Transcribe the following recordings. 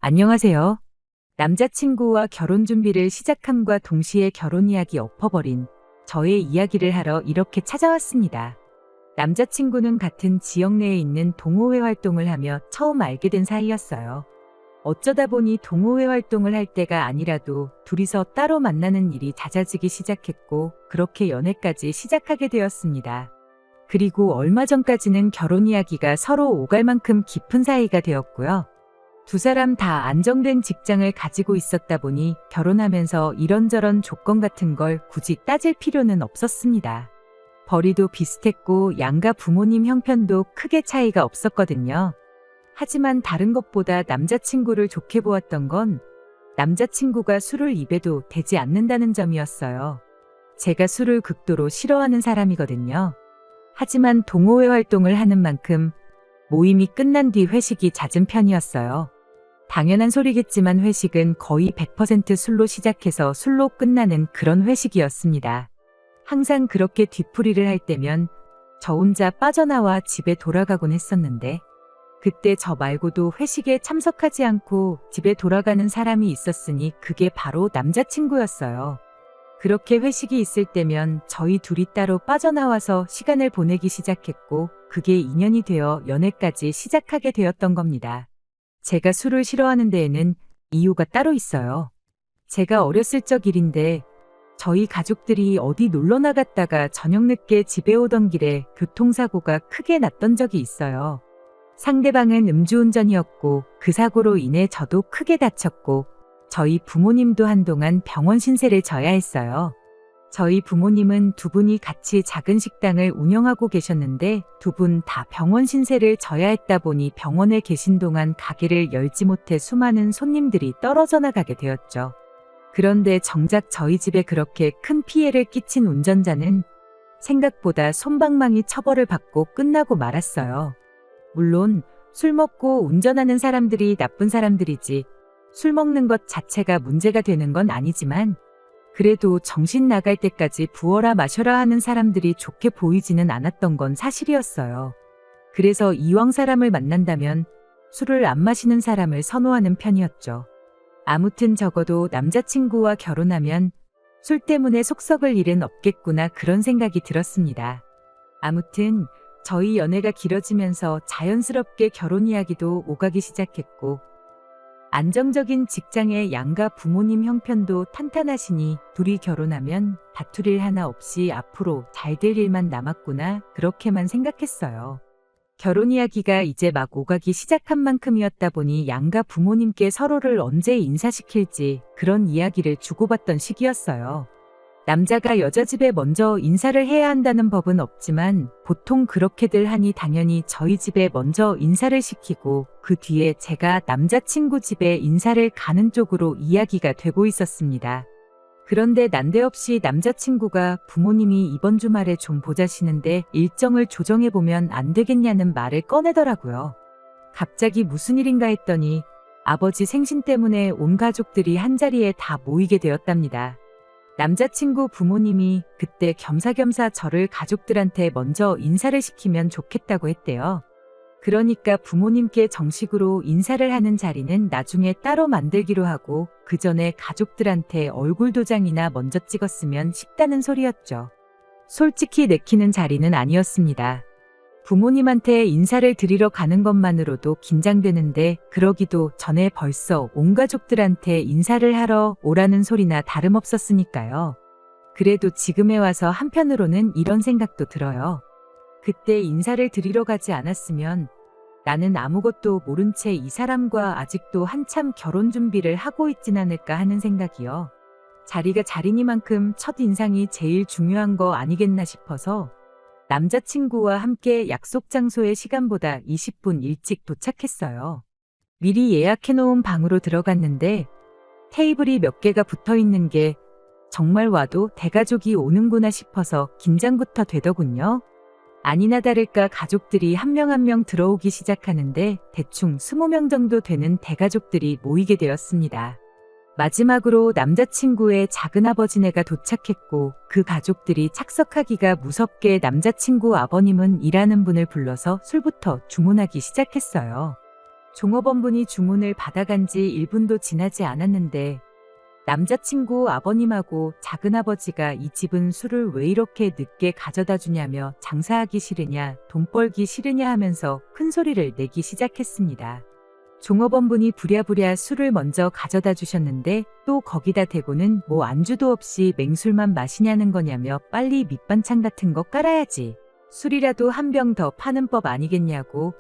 안녕하세요. 남자친구와 결혼 준비를 시작함과 동시에 결혼 이야기 엎어버린 저의 이야기를 하러 이렇게 찾아왔습니다. 남자친구는 같은 지역 내에 있는 동호회 활동을 하며 처음 알게 된 사이였어요. 어쩌다 보니 동호회 활동을 할 때가 아니라도 둘이서 따로 만나는 일이 잦아지기 시작했고 그렇게 연애까지 시작하게 되었습니다. 그리고 얼마 전까지는 결혼 이야기가 서로 오갈 만큼 깊은 사이가 되었고요. 두 사람 다 안정된 직장을 가지고 있었다 보니 결혼하면서 이런저런 조건 같은 걸 굳이 따질 필요는 없었습니다. 벌이도 비슷했고 양가 부모님 형편도 크게 차이가 없었거든요. 하지만 다른 것보다 남자친구를 좋게 보았던 건 남자친구가 술을 입에도 대지 않는다는 점이었어요. 제가 술을 극도로 싫어하는 사람이거든요. 하지만 동호회 활동을 하는 만큼 모임이 끝난 뒤 회식이 잦은 편이었어요. 당연한 소리겠지만 회식은 거의 100% 술로 시작해서 술로 끝나는 그런 회식이었습니다. 항상 그렇게 뒤풀이를 할 때면 저 혼자 빠져나와 집에 돌아가곤 했었는데 그때 저 말고도 회식에 참석하지 않고 집에 돌아가는 사람이 있었으니 그게 바로 남자친구였어요. 그렇게 회식이 있을 때면 저희 둘이 따로 빠져나와서 시간을 보내기 시작했고 그게 인연이 되어 연애까지 시작하게 되었던 겁니다. 제가 술을 싫어하는 데에는 이유가 따로 있어요. 제가 어렸을 적 일인데 저희 가족들이 어디 놀러 나갔다가 저녁 늦게 집에 오던 길에 교통사고가 크게 났던 적이 있어요. 상대방은 음주운전이었고 그 사고로 인해 저도 크게 다쳤고 저희 부모님도 한동안 병원 신세를 져야 했어요. 저희 부모님은 두 분이 같이 작은 식당을 운영하고 계셨는데 두 분 다 병원 신세를 져야 했다 보니 병원에 계신 동안 가게를 열지 못해 수많은 손님들이 떨어져 나가게 되었죠. 그런데 정작 저희 집에 그렇게 큰 피해를 끼친 운전자는 생각보다 솜방망이 처벌을 받고 끝나고 말았어요. 물론 술 먹고 운전하는 사람들이 나쁜 사람들이지 술 먹는 것 자체가 문제가 되는 건 아니지만 그래도 정신 나갈 때까지 부어라 마셔라 하는 사람들이 좋게 보이지는 않았던 건 사실이었어요. 그래서 이왕 사람을 만난다면 술을 안 마시는 사람을 선호하는 편이었죠. 아무튼 적어도 남자친구와 결혼하면 술 때문에 속 썩을 일은 없겠구나 그런 생각이 들었습니다. 아무튼 저희 연애가 길어지면서 자연스럽게 결혼 이야기도 오가기 시작했고 안정적인 직장의 양가 부모님 형편도 탄탄하시니 둘이 결혼하면 다툴 일 하나 없이 앞으로 잘 될 일만 남았구나 그렇게만 생각했어요. 결혼 이야기가 이제 막 오가기 시작한 만큼이었다 보니 양가 부모님께 서로를 언제 인사시킬지 그런 이야기를 주고받던 시기였어요. 남자가 여자 집에 먼저 인사를 해야 한다는 법은 없지만 보통 그렇게들 하니 당연히 저희 집에 먼저 인사를 시키고 그 뒤에 제가 남자친구 집에 인사를 가는 쪽으로 이야기가 되고 있었습니다. 그런데 난데없이 남자친구가 부모님이 이번 주말에 좀 보자시는데 일정을 조정해보면 안 되겠냐는 말을 꺼내더라고요. 갑자기 무슨 일인가 했더니 아버지 생신 때문에 온 가족들이 한자리에 다 모이게 되었답니다. 남자친구 부모님이 그때 겸사겸사 저를 가족들한테 먼저 인사를 시키면 좋겠다고 했대요. 그러니까 부모님께 정식으로 인사를 하는 자리는 나중에 따로 만들기로 하고 그 전에 가족들한테 얼굴 도장이나 먼저 찍었으면 싶다는 소리였죠. 솔직히 내키는 자리는 아니었습니다. 부모님한테 인사를 드리러 가는 것만으로도 긴장되는데 그러기도 전에 벌써 온 가족들한테 인사를 하러 오라는 소리나 다름없었으니까요. 그래도 지금에 와서 한편으로는 이런 생각도 들어요. 그때 인사를 드리러 가지 않았으면 나는 아무것도 모른 채 이 사람과 아직도 한참 결혼 준비를 하고 있진 않을까 하는 생각이요. 자리가 자리니만큼 첫인상이 제일 중요한 거 아니겠나 싶어서 남자친구와 함께 약속 장소의 시간보다 20분 일찍 도착했어요. 미리 예약해놓은 방으로 들어갔는데 테이블이 몇 개가 붙어 있는 게 정말 와도 대가족이 오는구나 싶어서 긴장부터 되더군요. 아니나 다를까 가족들이 한 명 한 명 들어오기 시작하는데 대충 20명 정도 되는 대가족들이 모이게 되었습니다. 마지막으로 남자친구의 작은아버지네가 도착했고 그 가족들이 착석하기가 무섭게 남자친구 아버님은 일하는 분을 불러서 술부터 주문하기 시작했어요. 종업원분이 주문을 받아간 지 1분도 지나지 않았는데 남자친구 아버님하고 작은아버지가 이 집은 술을 왜 이렇게 늦게 가져다 주냐며 장사하기 싫으냐, 돈 벌기 싫으냐 하면서 큰 소리를 내기 시작했습니다. 종업원분이 부랴부랴 술을 먼저 가져다 주셨는데 또 거기다 대고는 뭐 안주도 없이 맹술만 마시냐는 거냐며 빨리 밑반찬 같은 거 깔아야지. 술이라도 한 병 더 파는 법 아니겠냐고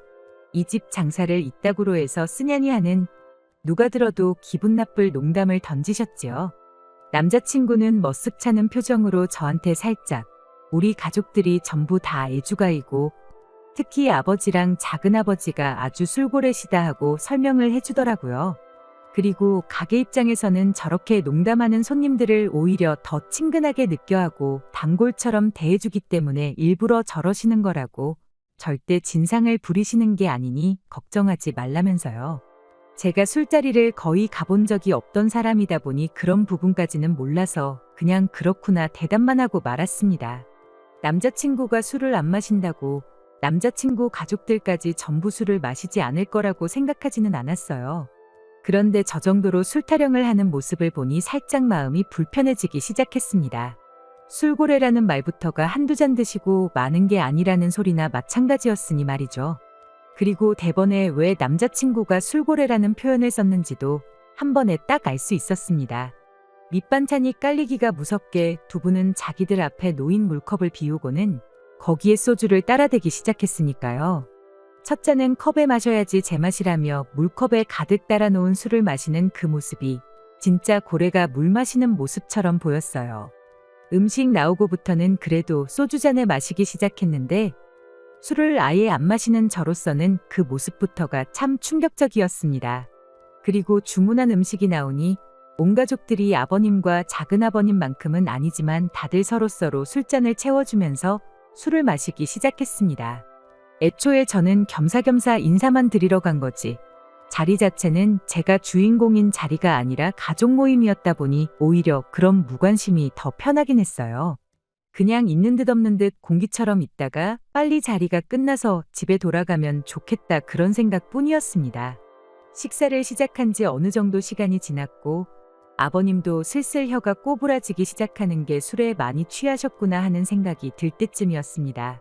이 집 장사를 이따구로 해서 쓰냐니 하는 누가 들어도 기분 나쁠 농담을 던지셨지요. 남자친구는 머쓱 차는 표정으로 저한테 살짝 우리 가족들이 전부 다 애주가이고 특히 아버지랑 작은아버지가 아주 술고래시다 하고 설명을 해주더라고요. 그리고 가게 입장에서는 저렇게 농담하는 손님들을 오히려 더 친근하게 느껴하고 단골처럼 대해주기 때문에 일부러 저러시는 거라고 절대 진상을 부리시는 게 아니니 걱정하지 말라면서요. 제가 술자리를 거의 가본 적이 없던 사람이다 보니 그런 부분까지는 몰라서 그냥 그렇구나 대답만 하고 말았습니다. 남자친구가 술을 안 마신다고 남자친구 가족들까지 전부 술을 마시지 않을 거라고 생각하지는 않았어요. 그런데 저 정도로 술 타령을 하는 모습을 보니 살짝 마음이 불편해지기 시작했습니다. 술고래라는 말부터가 한두 잔 드시고 마는 게 아니라는 소리나 마찬가지였으니 말이죠. 그리고 대번에 왜 남자친구가 술고래라는 표현을 썼는지도 한 번에 딱 알 수 있었습니다. 밑반찬이 깔리기가 무섭게 두 분은 자기들 앞에 놓인 물컵을 비우고는 거기에 소주를 따라대기 시작했으니까요. 첫 잔은 컵에 마셔야지 제맛이라며 물컵에 가득 따라 놓은 술을 마시는 그 모습이 진짜 고래가 물 마시는 모습처럼 보였어요. 음식 나오고부터는 그래도 소주잔에 마시기 시작했는데 술을 아예 안 마시는 저로서는 그 모습부터가 참 충격적이었습니다. 그리고 주문한 음식이 나오니 온 가족들이 아버님과 작은아버님만큼은 아니지만 다들 서로서로 술잔을 채워주면서 술을 마시기 시작했습니다. 애초에 저는 겸사겸사 인사만 드리러 간 거지. 자리 자체는 제가 주인공인 자리가 아니라 가족 모임이었다 보니 오히려 그런 무관심이 더 편하긴 했어요. 그냥 있는 듯 없는 듯 공기처럼 있다가 빨리 자리가 끝나서 집에 돌아가면 좋겠다 그런 생각뿐이었습니다. 식사를 시작한 지 어느 정도 시간이 지났고 아버님도 슬슬 혀가 꼬부라지기 시작하는 게 술에 많이 취하셨구나 하는 생각이 들 때쯤이었습니다.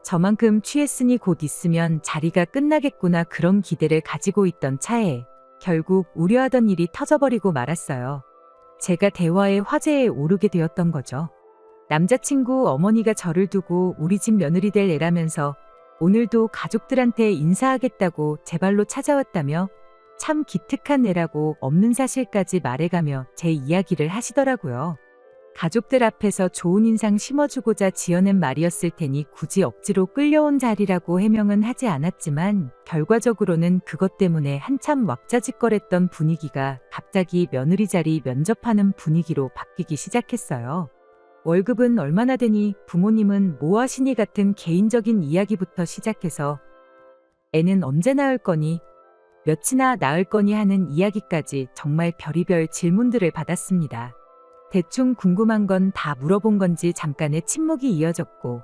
저만큼 취했으니 곧 있으면 자리가 끝나겠구나 그런 기대를 가지고 있던 차에 결국 우려하던 일이 터져버리고 말았어요. 제가 대화의 화제에 오르게 되었던 거죠. 남자친구 어머니가 저를 두고 우리 집 며느리 될 애라면서 오늘도 가족들한테 인사하겠다고 제 발로 찾아왔다며 참 기특한 애라고 없는 사실까지 말해가며 제 이야기를 하시더라고요. 가족들 앞에서 좋은 인상 심어주고자 지어낸 말이었을 테니 굳이 억지로 끌려온 자리라고 해명은 하지 않았지만 결과적으로는 그것 때문에 한참 왁자지껄했던 분위기가 갑자기 며느리 자리 면접하는 분위기로 바뀌기 시작했어요. 월급은 얼마나 되니 부모님은 뭐 하시니 같은 개인적인 이야기부터 시작해서 애는 언제 낳을 거니 몇이나 낳을 거니 하는 이야기까지 정말 별의별 질문들을 받았습니다. 대충 궁금한 건 다 물어본 건지 잠깐의 침묵이 이어졌고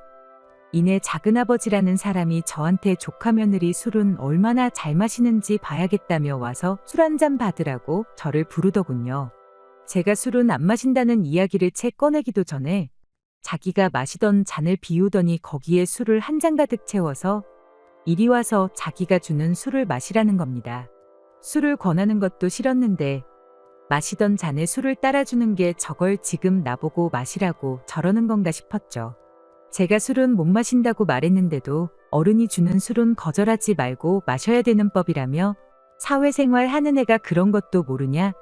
이내 작은아버지라는 사람이 저한테 조카 며느리 술은 얼마나 잘 마시는지 봐야겠다며 와서 술 한 잔 받으라고 저를 부르더군요. 제가 술은 안 마신다는 이야기를 채 꺼내기도 전에 자기가 마시던 잔을 비우더니 거기에 술을 한 잔 가득 채워서 이리 와서 자기가 주는 술을 마시라는 겁니다. 술을 권하는 것도 싫었는데 마시던 잔에 술을 따라주는 게 저걸 지금 나보고 마시라고 저러는 건가 싶었죠. 제가 술은 못 마신다고 말했는데도 어른이 주는 술은 거절하지 말고 마셔야 되는 법이라며 사회생활 하는 애가 그런 것도 모르냐?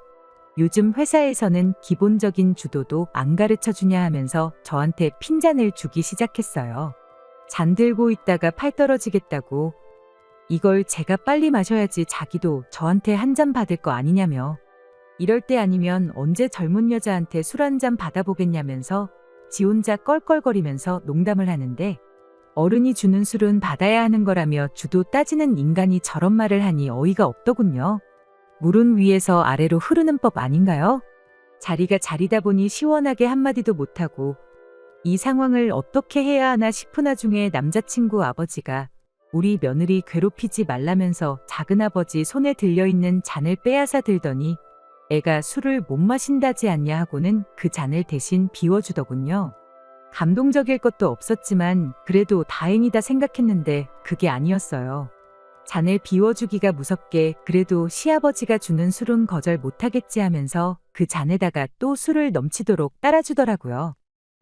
요즘 회사에서는 기본적인 주도도 안 가르쳐 주냐 하면서 저한테 핀잔을 주기 시작했어요. 잔 들고 있다가 팔 떨어지겠다고 이걸 제가 빨리 마셔야지 자기도 저한테 한 잔 받을 거 아니냐며 이럴 때 아니면 언제 젊은 여자한테 술 한 잔 받아보겠냐면서 지 혼자 껄껄거리면서 농담을 하는데 어른이 주는 술은 받아야 하는 거라며 주도 따지는 인간이 저런 말을 하니 어이가 없더군요. 물은 위에서 아래로 흐르는 법 아닌가요? 자리가 자리다 보니 시원하게 한마디도 못하고 이 상황을 어떻게 해야 하나 싶은 와중에 남자친구 아버지가 우리 며느리 괴롭히지 말라면서 작은아버지 손에 들려있는 잔을 빼앗아 들더니 애가 술을 못 마신다지 않냐 하고는 그 잔을 대신 비워주더군요. 감동적일 것도 없었지만 그래도 다행이다 생각했는데 그게 아니었어요. 잔을 비워주기가 무섭게 그래도 시아버지가 주는 술은 거절 못하겠지 하면서 그 잔에다가 또 술을 넘치도록 따라주더라고요.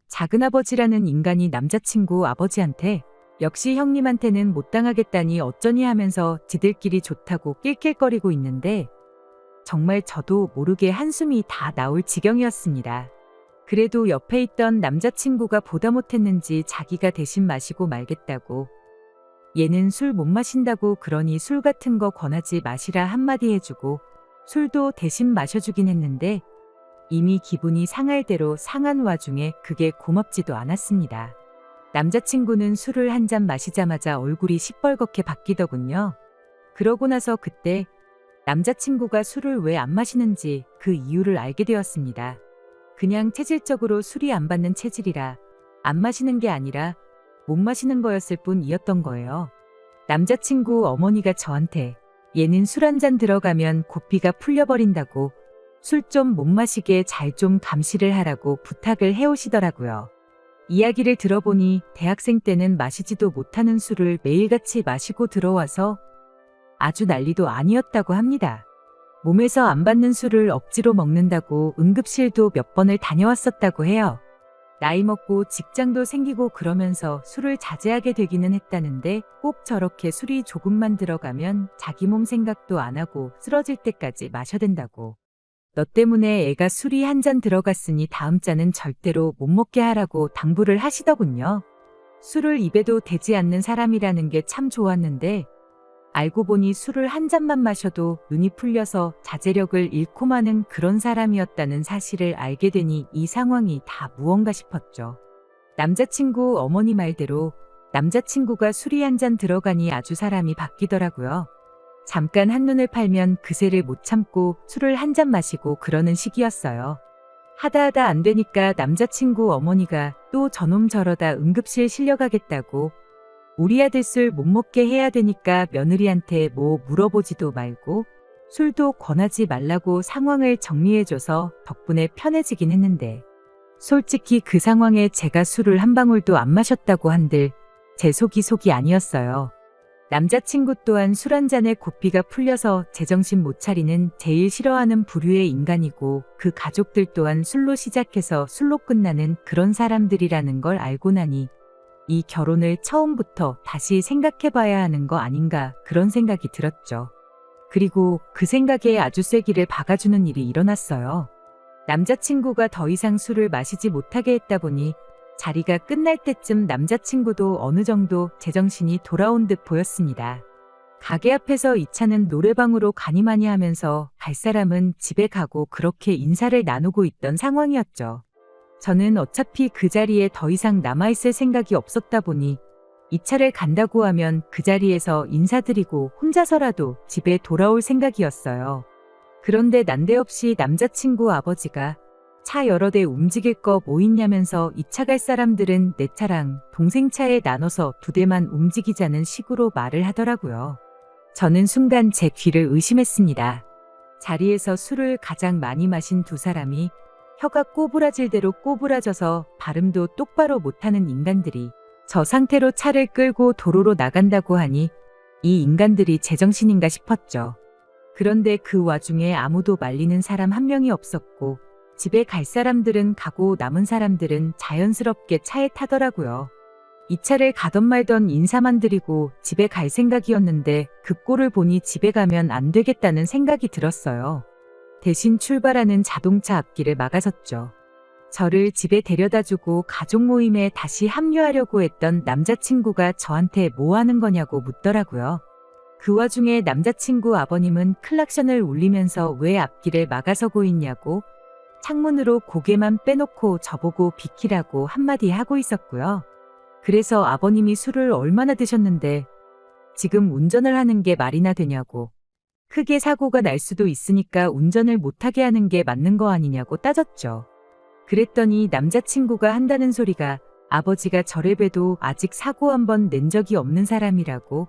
작은아버지라는 인간이 남자친구 아버지한테 역시 형님한테는 못 당하겠다니 어쩌니 하면서 지들끼리 좋다고 낄낄거리고 있는데 정말 저도 모르게 한숨이 다 나올 지경이었습니다. 그래도 옆에 있던 남자친구가 보다 못했는지 자기가 대신 마시고 말겠다고 얘는 술 못 마신다고 그러니 술 같은 거 권하지 마시라 한마디 해주고 술도 대신 마셔주긴 했는데 이미 기분이 상할 대로 상한 와중에 그게 고맙지도 않았습니다. 남자친구는 술을 한 잔 마시자마자 얼굴이 시뻘겋게 바뀌더군요. 그러고 나서 그때 남자친구가 술을 왜 안 마시는지 그 이유를 알게 되었습니다. 그냥 체질적으로 술이 안 받는 체질이라 안 마시는 게 아니라 못 마시는 거였을 뿐이었던 거예요. 남자친구 어머니가 저한테 얘는 술 한 잔 들어가면 고삐가 풀려버린다고 술 좀 못 마시게 잘 좀 감시를 하라고 부탁을 해오시더라고요. 이야기를 들어보니 대학생 때는 마시지도 못하는 술을 매일같이 마시고 들어와서 아주 난리도 아니었다고 합니다. 몸에서 안 받는 술을 억지로 먹는다고 응급실도 몇 번을 다녀왔었다고 해요. 나이 먹고 직장도 생기고 그러면서 술을 자제하게 되기는 했다는데 꼭 저렇게 술이 조금만 들어가면 자기 몸 생각도 안 하고 쓰러질 때까지 마셔댄다고. 너 때문에 애가 술이 한 잔 들어갔으니 다음 잔은 절대로 못 먹게 하라고 당부를 하시더군요. 술을 입에도 대지 않는 사람이라는 게 참 좋았는데 알고 보니 술을 한 잔만 마셔도 눈이 풀려서 자제력을 잃고 마는 그런 사람이었다는 사실을 알게 되니 이 상황이 다 무언가 싶었죠. 남자친구 어머니 말대로 남자친구가 술이 한 잔 들어가니 아주 사람이 바뀌더라고요. 잠깐 한눈을 팔면 그새를 못 참고 술을 한 잔 마시고 그러는 시기였어요. 하다 안 되니까 남자친구 어머니가 또 저놈 저러다 응급실 실려가겠다고 우리 아들 술 못 먹게 해야 되니까 며느리한테 뭐 물어보지도 말고 술도 권하지 말라고 상황을 정리해줘서 덕분에 편해지긴 했는데 솔직히 그 상황에 제가 술을 한 방울도 안 마셨다고 한들 제 속이 아니었어요. 남자친구 또한 술 한 잔에 고삐가 풀려서 제정신 못 차리는 제일 싫어하는 부류의 인간이고 그 가족들 또한 술로 시작해서 술로 끝나는 그런 사람들이라는 걸 알고 나니 이 결혼을 처음부터 다시 생각해봐야 하는 거 아닌가 그런 생각이 들었죠. 그리고 그 생각에 아주 쐐기를 박아주는 일이 일어났어요. 남자친구가 더 이상 술을 마시지 못하게 했다 보니 자리가 끝날 때쯤 남자친구도 어느 정도 제정신이 돌아온 듯 보였습니다. 가게 앞에서 이 차는 노래방으로 가니마니 하면서 갈 사람은 집에 가고 그렇게 인사를 나누고 있던 상황이었죠. 저는 어차피 그 자리에 더 이상 남아있을 생각이 없었다 보니 이 차를 간다고 하면 그 자리에서 인사드리고 혼자서라도 집에 돌아올 생각이었어요. 그런데 난데없이 남자친구 아버지가 차 여러 대 움직일 거 뭐 있냐면서 이 차 갈 사람들은 내 차랑 동생 차에 나눠서 2대만 움직이자는 식으로 말을 하더라고요. 저는 순간 제 귀를 의심했습니다. 자리에서 술을 가장 많이 마신 두 사람이 혀가 꼬부라질 대로 꼬부라져서 발음도 똑바로 못하는 인간들이 저 상태로 차를 끌고 도로로 나간다고 하니 이 인간들이 제정신인가 싶었죠. 그런데 그 와중에 아무도 말리는 사람 한 명이 없었고 집에 갈 사람들은 가고 남은 사람들은 자연스럽게 차에 타더라고요. 이 차를 가던 말던 인사만 드리고 집에 갈 생각이었는데 그 꼴을 보니 집에 가면 안 되겠다는 생각이 들었어요. 대신 출발하는 자동차 앞길을 막아섰죠. 저를 집에 데려다주고 가족 모임에 다시 합류하려고 했던 남자친구가 저한테 뭐 하는 거냐고 묻더라고요. 그 와중에 남자친구 아버님은 클락션을 울리면서 왜 앞길을 막아서고 있냐고 창문으로 고개만 빼놓고 저보고 비키라고 한마디 하고 있었고요. 그래서 아버님이 술을 얼마나 드셨는데 지금 운전을 하는 게 말이나 되냐고 크게 사고가 날 수도 있으니까 운전을 못하게 하는 게 맞는 거 아니냐고 따졌죠. 그랬더니 남자친구가 한다는 소리가 아버지가 저를 봬도 아직 사고 한 번 낸 적이 없는 사람이라고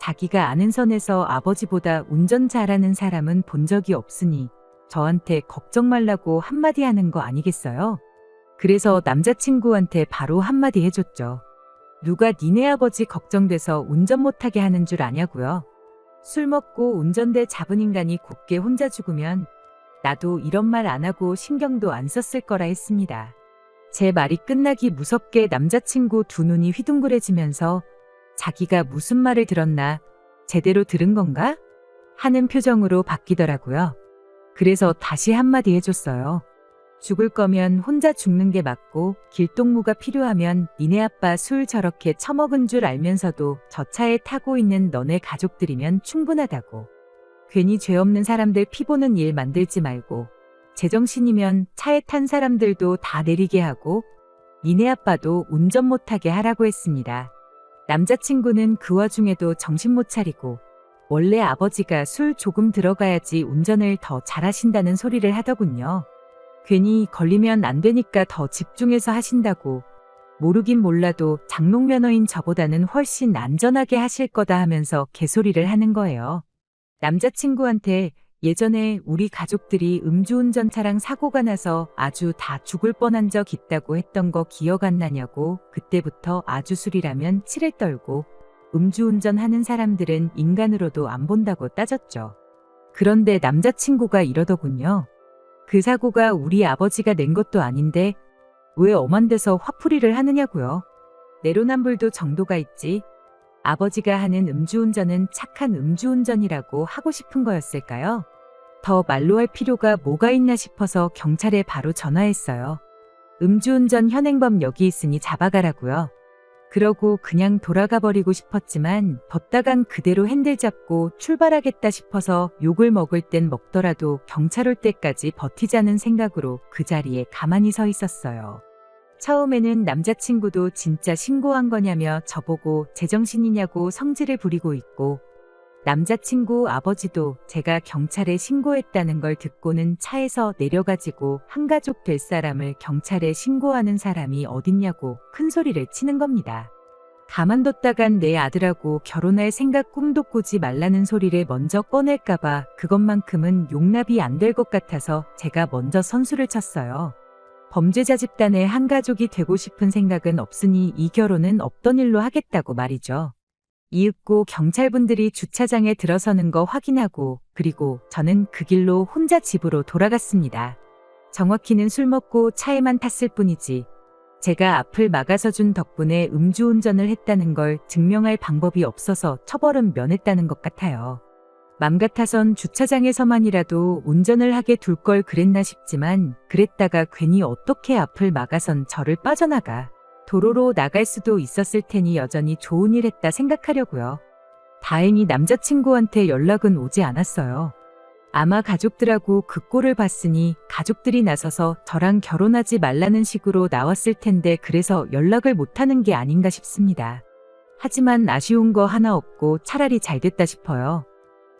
자기가 아는 선에서 아버지보다 운전 잘하는 사람은 본 적이 없으니 저한테 걱정 말라고 한마디 하는 거 아니겠어요? 그래서 남자친구한테 바로 한마디 해줬죠. 누가 니네 아버지 걱정돼서 운전 못하게 하는 줄 아냐고요. 술 먹고 운전대 잡은 인간이 곱게 혼자 죽으면 나도 이런 말 안 하고 신경도 안 썼을 거라 했습니다. 제 말이 끝나기 무섭게 남자친구 두 눈이 휘둥그레지면서 자기가 무슨 말을 들었나, 제대로 들은 건가? 하는 표정으로 바뀌더라고요. 그래서 다시 한마디 해줬어요. 죽을 거면 혼자 죽는 게 맞고 길동무가 필요하면 니네 아빠 술 저렇게 처먹은 줄 알면서도 저 차에 타고 있는 너네 가족들이면 충분하다고. 괜히 죄 없는 사람들 피보는 일 만들지 말고 제정신이면 차에 탄 사람들도 다 내리게 하고 니네 아빠도 운전 못하게 하라고 했습니다. 남자친구는 그 와중에도 정신 못 차리고 원래 아버지가 술 조금 들어가야지 운전을 더 잘하신다는 소리를 하더군요. 괜히 걸리면 안 되니까 더 집중해서 하신다고. 모르긴 몰라도 장롱면허인 저보다는 훨씬 안전하게 하실 거다 하면서 개소리를 하는 거예요. 남자친구한테 예전에 우리 가족들이 음주운전 차량 사고가 나서 아주 다 죽을 뻔한 적 있다고 했던 거 기억 안 나냐고. 그때부터 아주 술이라면 치를 떨고 음주운전 하는 사람들은 인간으로도 안 본다고 따졌죠. 그런데 남자친구가 이러더군요. 그 사고가 우리 아버지가 낸 것도 아닌데 왜 엄한 데서 화풀이를 하느냐고요. 내로남불도 정도가 있지. 아버지가 하는 음주운전은 착한 음주운전이라고 하고 싶은 거였을까요? 더 말로 할 필요가 뭐가 있나 싶어서 경찰에 바로 전화했어요. 음주운전 현행범 여기 있으니 잡아가라고요. 그러고 그냥 돌아가 버리고 싶었지만 뒀다간 그대로 핸들 잡고 출발하겠다 싶어서 욕을 먹을 땐 먹더라도 경찰 올 때까지 버티자는 생각으로 그 자리에 가만히 서 있었어요. 처음에는 남자친구도 진짜 신고한 거냐며 저보고 제정신이냐고 성질을 부리고 있고 남자친구 아버지도 제가 경찰에 신고했다는 걸 듣고는 차에서 내려가지고 한가족 될 사람을 경찰에 신고하는 사람이 어딨냐고 큰 소리를 치는 겁니다. 가만뒀다간 내 아들하고 결혼할 생각 꿈도 꾸지 말라는 소리를 먼저 꺼낼까봐 그것만큼은 용납이 안 될 것 같아서 제가 먼저 선수를 쳤어요. 범죄자 집단의 한 가족이 되고 싶은 생각은 없으니 이 결혼은 없던 일로 하겠다고 말이죠. 이윽고 경찰분들이 주차장에 들어서는 거 확인하고 그리고 저는 그 길로 혼자 집으로 돌아갔습니다. 정확히는 술 먹고 차에만 탔을 뿐이지 제가 앞을 막아서 준 덕분에 음주운전을 했다는 걸 증명할 방법이 없어서 처벌은 면했다는 것 같아요. 맘 같아선 주차장에서만이라도 운전을 하게 둘 걸 그랬나 싶지만 그랬다가 괜히 어떻게 앞을 막아선 저를 빠져나가 도로로 나갈 수도 있었을 테니 여전히 좋은 일 했다 생각하려고요. 다행히 남자친구한테 연락은 오지 않았어요. 아마 가족들하고 그 꼴을 봤으니 가족들이 나서서 저랑 결혼하지 말라는 식으로 나왔을 텐데 그래서 연락을 못하는 게 아닌가 싶습니다. 하지만 아쉬운 거 하나 없고 차라리 잘 됐다 싶어요.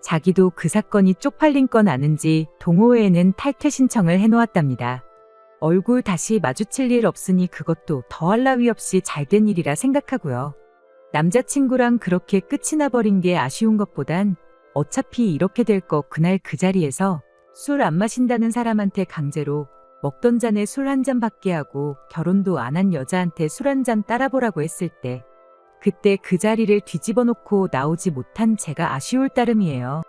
자기도 그 사건이 쪽팔린 건 아는지 동호회에는 탈퇴 신청을 해놓았답니다. 얼굴 다시 마주칠 일 없으니 그것도 더할 나위 없이 잘된 일이라 생각하고요. 남자친구랑 그렇게 끝이 나버린 게 아쉬운 것보단 어차피 이렇게 될 거 그날 그 자리에서 술 안 마신다는 사람한테 강제로 먹던 잔에 술 한 잔 받게 하고 결혼도 안 한 여자한테 술 한 잔 따라보라고 했을 때 그때 그 자리를 뒤집어 놓고 나오지 못한 제가 아쉬울 따름이에요.